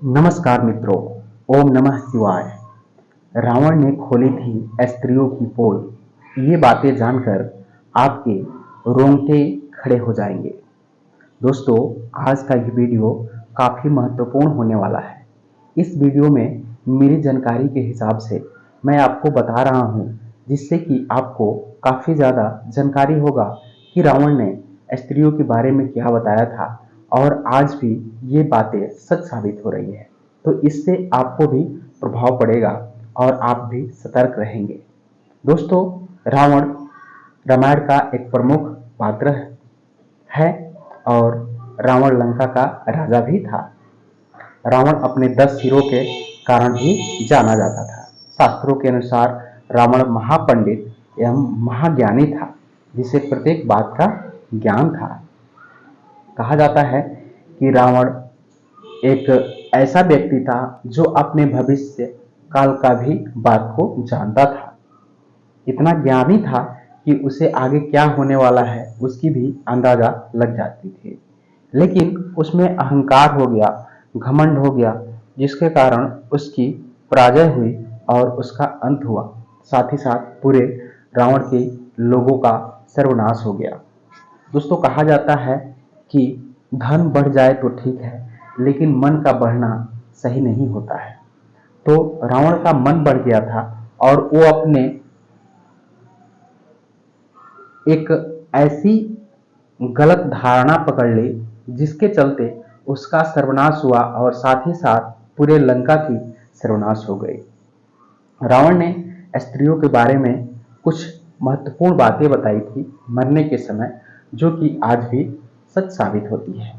नमस्कार मित्रों। ओम नमः शिवाय। रावण ने खोली थी स्त्रियों की पोल। ये बातें जानकर आपके रोंगटे खड़े हो जाएंगे। दोस्तों, आज का ये वीडियो काफ़ी महत्वपूर्ण होने वाला है। इस वीडियो में मेरी जानकारी के हिसाब से मैं आपको बता रहा हूँ, जिससे कि आपको काफ़ी ज़्यादा जानकारी होगा कि रावण ने स्त्रियों के बारे में क्या बताया था और आज भी ये बातें सच साबित हो रही है। तो इससे आपको भी प्रभाव पड़ेगा और आप भी सतर्क रहेंगे। दोस्तों, रावण रामायण का एक प्रमुख पात्र है और रावण लंका का राजा भी था। रावण अपने 10 सिरों के कारण भी जाना जाता था। शास्त्रों के अनुसार रावण महापंडित एवं महाज्ञानी था, जिसे प्रत्येक बात का ज्ञान था। कहा जाता है कि रावण एक ऐसा व्यक्ति था जो अपने भविष्य काल का भी बात को जानता था। इतना ज्ञानी था कि उसे आगे क्या होने वाला है उसकी भी अंदाजा लग जाती थी। लेकिन उसमें अहंकार हो गया, घमंड हो गया, जिसके कारण उसकी पराजय हुई और उसका अंत हुआ। साथ ही साथ पूरे रावण के लोगों का सर्वनाश हो गया। दोस्तों, कहा जाता है कि धन बढ़ जाए तो ठीक है, लेकिन मन का बढ़ना सही नहीं होता है। तो रावण का मन बढ़ गया था और वो अपने एक ऐसी गलत धारणा पकड़ ली जिसके चलते उसका सर्वनाश हुआ और साथ ही साथ पूरे लंका की सर्वनाश हो गई। रावण ने स्त्रियों के बारे में कुछ महत्वपूर्ण बातें बताई थी मरने के समय, जो कि आज भी सच साबित होती है।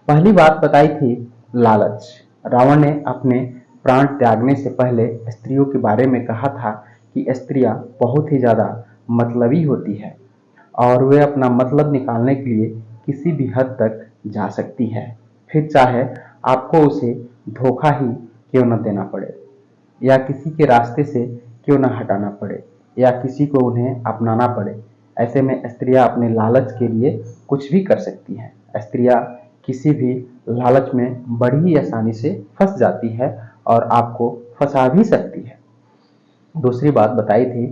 पहली बात बताई थी लालच। रावण ने अपने प्राण त्यागने से पहले स्त्रियों के बारे में कहा था कि स्त्रियां बहुत ही ज्यादा मतलबी होती है और वे अपना मतलब निकालने के लिए किसी भी हद तक जा सकती है, फिर चाहे आपको उसे धोखा ही क्यों न देना पड़े, या किसी के रास्ते से क्यों न हटाना पड़े, या किसी को उन्हें अपनाना पड़े। ऐसे में स्त्रियां अपने लालच के लिए कुछ भी कर सकती हैं। स्त्रियां किसी भी लालच में बड़ी ही आसानी से फंस जाती है और आपको फंसा भी सकती है। दूसरी बात बताई थी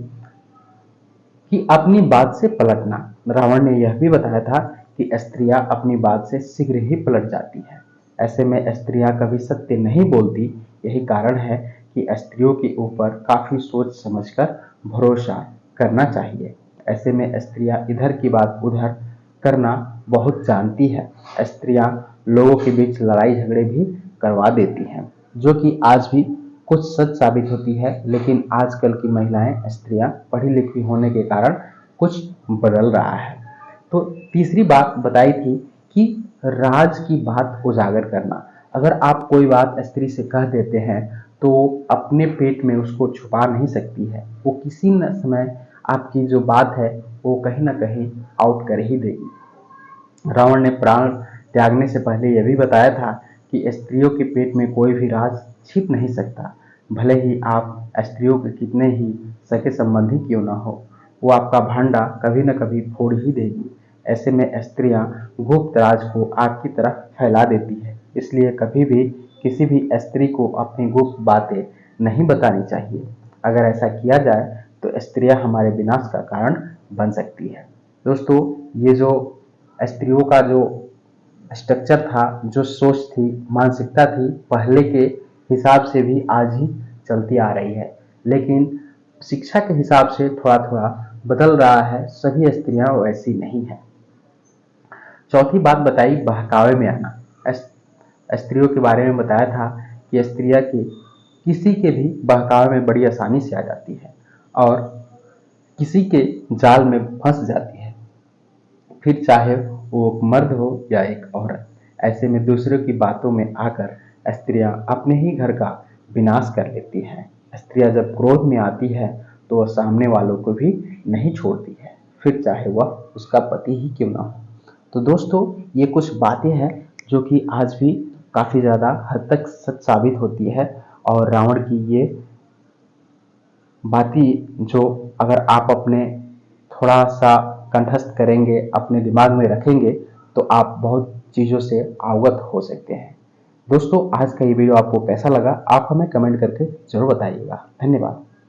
कि अपनी बात से पलटना। रावण ने यह भी बताया था कि स्त्रियां अपनी बात से शीघ्र ही पलट जाती हैं। ऐसे में स्त्रियां कभी सत्य नहीं बोलती। यही कारण है कि स्त्रियों के ऊपर काफी सोच समझकर भरोसा करना चाहिए। ऐसे में स्त्रियां इधर की बात उधर करना बहुत जानती है। स्त्रियां लोगों के बीच लड़ाई झगड़े भी करवा देती हैं, जो कि आज भी कुछ सच साबित होती है। लेकिन आजकल की महिलाएं, स्त्रियां पढ़ी लिखी होने के कारण कुछ बदल रहा है। तो तीसरी बात बताई थी कि राज की बात उजागर करना। अगर आप कोई बात स्त्री से कह देते हैं तो अपने पेट में उसको छुपा नहीं सकती है। वो किसी न समय आपकी जो बात है वो कहीं ना कहीं आउट कर ही देगी। रावण ने प्राण त्यागने से पहले यह भी बताया था कि स्त्रियों के पेट में कोई भी राज छिप नहीं सकता। भले ही आप स्त्रियों के कितने ही सगे संबंधी क्यों ना हो, वो आपका भांडा कभी न कभी फोड़ ही देगी। ऐसे में स्त्रियां गुप्त राज को आपकी तरफ फैला देती है। इसलिए कभी भी किसी भी स्त्री को अपनी गुप्त बातें नहीं बतानी चाहिए। अगर ऐसा किया जाए तो स्त्रियां हमारे विनाश का कारण बन सकती है। दोस्तों, ये जो स्त्रियों का जो स्ट्रक्चर था, जो सोच थी, मानसिकता थी, पहले के हिसाब से भी आज ही चलती आ रही है। लेकिन शिक्षा के हिसाब से थोड़ा थोड़ा बदल रहा है। सभी स्त्रियां वैसी नहीं है। चौथी बात बताई बहकावे में आना। स्त्रियों के बारे में बताया था कि स्त्रियां की किसी के भी बहकावे में बड़ी आसानी से आ जाती है और किसी के जाल में फंस जाती है, फिर चाहे वो एक मर्द हो या एक औरत। ऐसे में दूसरों की बातों में आकर स्त्रियां अपने ही घर का विनाश कर लेती हैं। स्त्रियां जब क्रोध में आती है तो वह सामने वालों को भी नहीं छोड़ती है, फिर चाहे वह उसका पति ही क्यों ना हो। तो दोस्तों, ये कुछ बातें हैं जो कि आज भी काफ़ी ज़्यादा हद तक सच साबित होती है। और रावण की ये बातें जो अगर आप अपने थोड़ा सा कंठस्थ करेंगे, अपने दिमाग में रखेंगे, तो आप बहुत चीज़ों से अवगत हो सकते हैं। दोस्तों आज का ये वीडियो आपको कैसा लगा आप हमें कमेंट करके जरूर बताइएगा। धन्यवाद।